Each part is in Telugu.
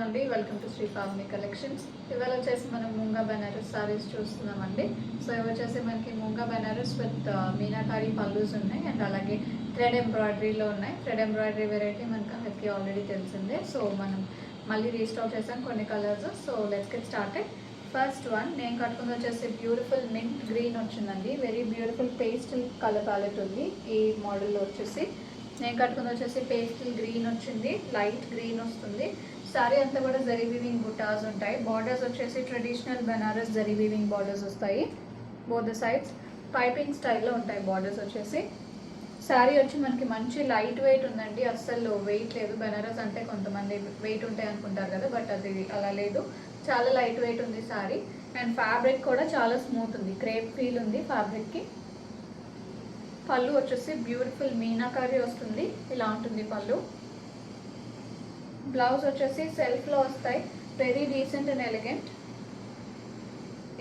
అండి, welcome to Sri Pavani collections. ఇవాళ వచ్చేసి మనం మూంగా బెనారస్ సారీస్ చూస్తున్నామండి. సో ఇవి వచ్చేసి మనకి మూంగా బెనారస్ విత్ మీనాకారి పల్లూస్ ఉన్నాయి అండ్ అలాగే థ్రెడ్ ఎంబ్రాయిడరీలో ఉన్నాయి. థ్రెడ్ ఎంబ్రాయిడరీ వెరైటీ మనకు అందరికీ ఆల్రెడీ తెలిసిందే. సో మనం మళ్ళీ రీస్టాక్ చేసాం కొన్ని colours. So let's get started. First one నేను కట్టుకుంది వచ్చేసి బ్యూటిఫుల్ మింట్ గ్రీన్ వచ్చిందండి. Very beautiful pastel colour palette ఉంది ఈ మోడల్లో వచ్చేసి. నేను కట్టుకుంది వచ్చేసి పేస్టల్ గ్రీన్ వచ్చింది, లైట్ గ్రీన్ వస్తుంది. సారీ అంతా కూడా జరీ వీవింగ్ బుటాస్ ఉంటాయి. బార్డర్స్ వచ్చేసి traditional Banaras zari weaving borders వస్తాయి. బోత్ ద సైడ్స్ పైపింగ్ స్టైల్లో ఉంటాయి బార్డర్స్ వచ్చేసి. శారీ వచ్చి మనకి మంచి లైట్ వెయిట్ ఉందండి, అస్సలు వెయిట్ లేదు. బెనారస్ అంటే కొంతమంది వెయిట్ ఉంటాయి అనుకుంటారు కదా, బట్ అది అలా లేదు. చాలా లైట్ వెయిట్ ఉంది శారీ అండ్ ఫ్యాబ్రిక్ కూడా చాలా స్మూత్ ఉంది, క్రేప్ ఫీల్ ఉంది ఫ్యాబ్రిక్కి. పళ్ళు వచ్చేసి బ్యూటిఫుల్ మీనాకారి వస్తుంది, ఇలా ఉంటుంది పళ్ళు. బ్లౌజ్ వచ్చేసి సెల్ఫ్లో వస్తాయి, వెరీ డీసెంట్ అండ్ ఎలిగెంట్.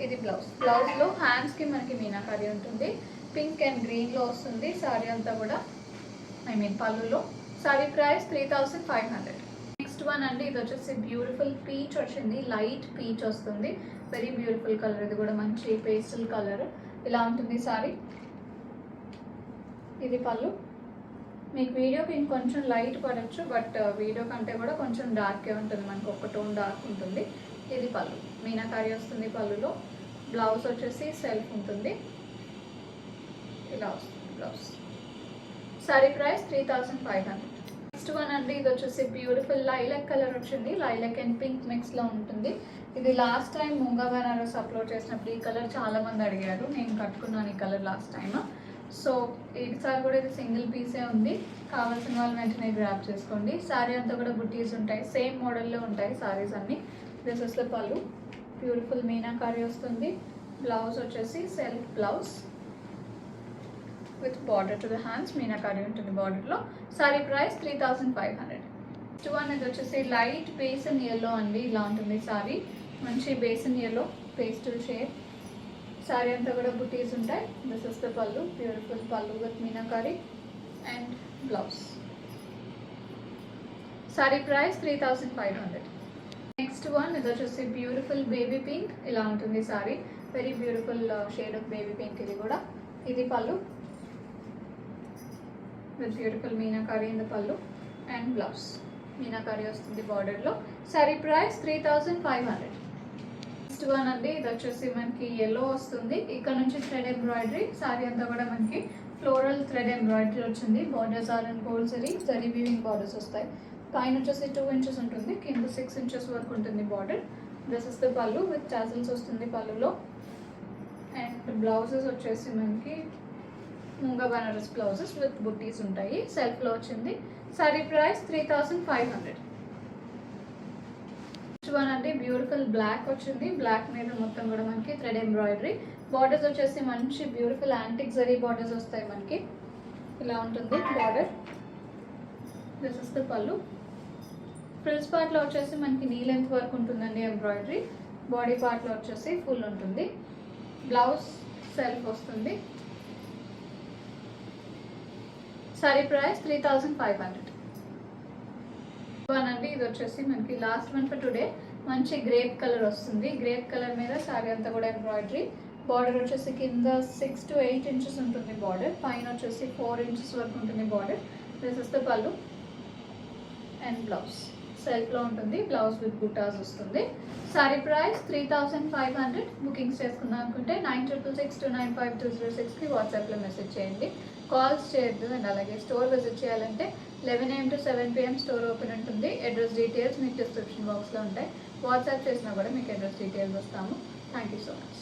ఇది బ్లౌజ్లో హ్యాండ్స్కి మనకి మీనాకారి ఉంటుంది. పింక్ అండ్ గ్రీన్లో వస్తుంది సారీ అంతా కూడా, పళ్ళులో. Sorry price 3500. నెక్స్ట్ వన్ అండి, ఇది వచ్చేసి బ్యూటిఫుల్ పీచ్ వచ్చింది, లైట్ పీచ్ వస్తుంది. వెరీ బ్యూటిఫుల్ కలర్, ఇది కూడా మంచి పేస్టల్ కలర్. ఇలా ఉంటుంది సారీ. ఇది పళ్ళు. మీకు వీడియోకి ఇంకొంచెం లైట్ పడవచ్చు, బట్ వీడియో కంటే కూడా కొంచెం డార్కే ఉంటుంది, మనకు ఒక టోన్ డార్క్ ఉంటుంది. ఇది పళ్ళు, మీనాకారి వస్తుంది పళ్ళులో. బ్లౌజ్ వచ్చేసి సెల్ఫ్ ఉంటుంది, ఇలా వస్తుంది blouse. Sari price 3500. Next one అండి, ఇది వచ్చేసి బ్యూటిఫుల్ లైలక్ కలర్ వచ్చింది, లైలక్ అండ్ పింక్ మిక్స్లో ఉంటుంది. ఇది లాస్ట్ టైం మూంగా బెనారస్ అప్లోడ్ చేసినప్పుడు ఈ కలర్ చాలామంది అడిగారు, నేను కట్టుకున్నాను ఈ కలర్ లాస్ట్ టైం. సో ఈసారి కూడా ఇది సింగిల్ పీసే ఉంది, కావాల్సిన వాళ్ళు వెంటనే గ్రాప్ చేసుకోండి. శారీ అంతా కూడా బుట్టీస్ ఉంటాయి, సేమ్ మోడల్లో ఉంటాయి సారీస్ అన్నీ. This is the pallu, beautiful meenakari వస్తుంది. బ్లౌజ్ వచ్చేసి self blouse with border to the hands, meenakari ఉంటుంది బార్డర్లో. Sorry price 3500. నెక్స్ట్ వన్ ఇది వచ్చేసి లైట్ బేసన్ ఎల్లో అండి, ఇలా ఉంటుంది సారీ. మంచి besan yellow pastel shade. Sari అంతా కూడా బుటీస్ ఉంటాయి. This is the pallu, beautiful pallu with meenakari and blouse. Sari price 3500. Next one ఇది వచ్చేసి బ్యూటిఫుల్ బేబీ పింక్, ఇలా ఉంటుంది sari. Very beautiful shade of baby pink ఇది కూడా. ఇది pallu with beautiful meenakari in the pallu and blouse. Meenakari వస్తుంది బార్డర్లో. Sorry price 3500. నెక్స్ట్ వన్ అండి, ఇది వచ్చేసి మనకి ఎల్లో వస్తుంది. ఇక్కడ నుంచి థ్రెడ్ ఎంబ్రాయిడరీ, సారీ అంతా కూడా మనకి ఫ్లోరల్ థ్రెడ్ ఎంబ్రాయిడరీ వచ్చింది. Borders are and gold zari weaving borders వస్తాయి. పైన వచ్చేసి 2 ఇంచెస్ ఉంటుంది, కింద 6 ఇంచెస్ వరకు ఉంటుంది బార్డర్. దిస్ ఇస్ ద పళ్ళు విత్ టాజిల్స్ వస్తుంది పళ్ళులో. అండ్ బ్లౌజెస్ వచ్చేసి మనకి మూంగా బనారస్ బ్లౌజెస్ విత్ బుట్టీస్ ఉంటాయి, సెల్ఫ్లో వచ్చింది. Sorry price 3500. వన్ అంటే బ్యూటిఫుల్ బ్లాక్ వచ్చింది, బ్లాక్ మీద మొత్తం కూడా మనకి థ్రెడ్ ఎంబ్రాయిడరీ. బార్డర్స్ వచ్చేసి మంచి బ్యూటిఫుల్ యాంటిక్ జరీ బార్డర్స్ వస్తాయి మనకి, ఇలా ఉంటుంది బార్డర్. దిస్ ఇస్ ద పళ్ళు. ఫ్రిల్స్ పార్ట్లో వచ్చేసి మనకి నీ లెంత్ వరకు ఉంటుందండి ఎంబ్రాయిడరీ. బాడీ పార్ట్లో వచ్చేసి ఫుల్ ఉంటుంది. బ్లౌజ్ సెల్ఫ్ వస్తుంది. Sorry price 3500. వన్ అండి, ఇది వచ్చేసి మనకి లాస్ట్ వన్ ఫర్ టుడే. మంచి గ్రేప్ కలర్ వస్తుంది, గ్రేప్ కలర్ మీద సారీ అంతా కూడా ఎంబ్రాయిడరీ. బార్డర్ వచ్చేసి కింద 6 to 8 ఇంచెస్ ఉంటుంది బార్డర్, పైన వచ్చేసి 4 ఇంచెస్ వరకు ఉంటుంది border. This is the pallu and blouse సెల్ఫ్లో ఉంటుంది. బ్లౌజ్ విత్ బుటాస్ వస్తుంది. Sorry price 3500. బుకింగ్స్ చేసుకుందాం అనుకుంటే 9662952006కి వాట్సాప్లో మెసేజ్ చేయండి, కాల్స్ చేయొద్దు. అండ్ అలాగే స్టోర్ విజిట్ చేయాలంటే 11 AM to 7 PM store open ఉంటుంది. అడ్రస్ డీటెయిల్స్ మీకు డిస్క్రిప్షన్ బాక్స్లో ఉంటాయి. వాట్సాప్ చేసినా కూడా మీకు అడ్రస్ డీటెయిల్స్ వస్తాము. Thank you so much.